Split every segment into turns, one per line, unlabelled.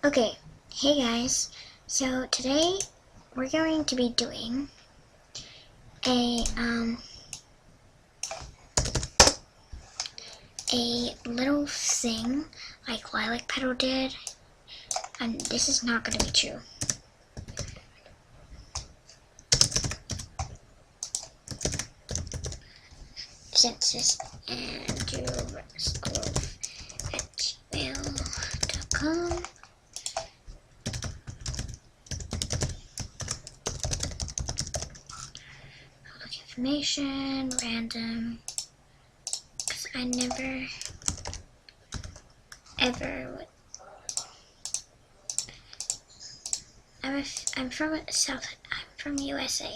Okay, hey guys, so today we're going to be doing a little thing like Lilac Petal did, and this is not going to be true. Census dewvsgrogh@gmail.com. Public information, random, because I never ever would. I'm from USA.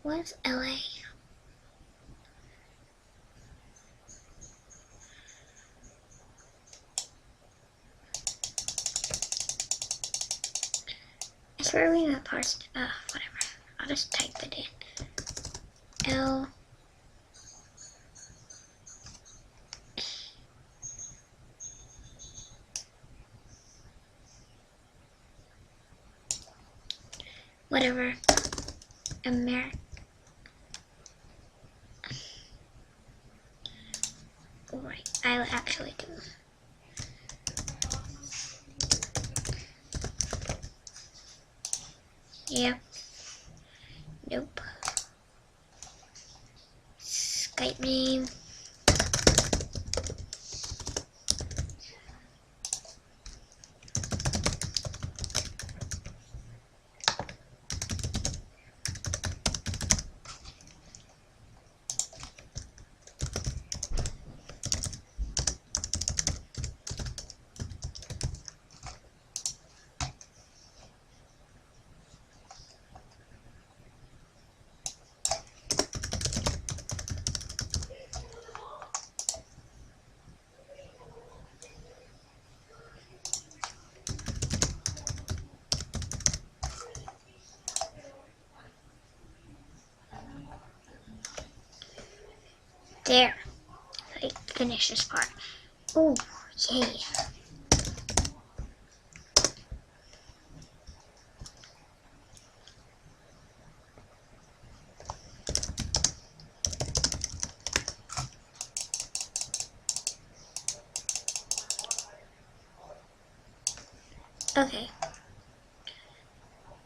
What's LA? It's where we got parts. Whatever. I'll just type it in. L. Whatever. America. Right, I actually do. Yep. Nope. Skype name. There. I finished this part. Oh, yay. Okay.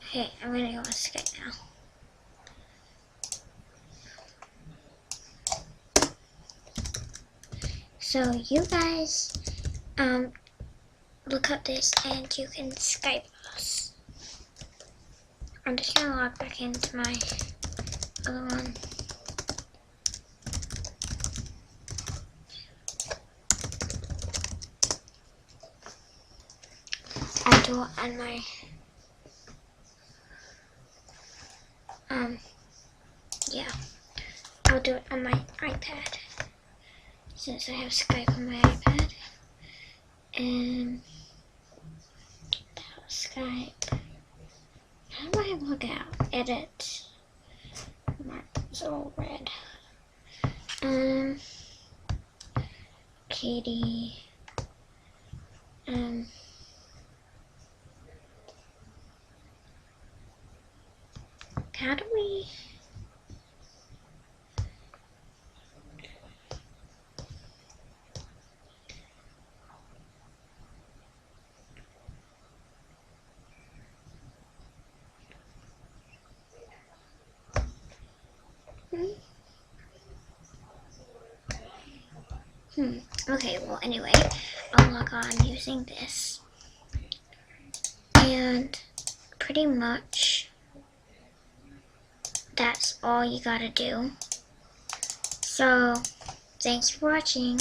Okay, I'm gonna go on Skype now. So you guys, look up this and you can Skype us. I'm just gonna log back into my other one. I'll do it on my, yeah, I'll do it on my iPad, since I have Skype on my iPad. And Skype. How do I log out? Edit. Mark's all red. Katie. How do we? Okay, well anyway, I'll log on using this. And pretty much that's all you gotta do. So, thanks for watching.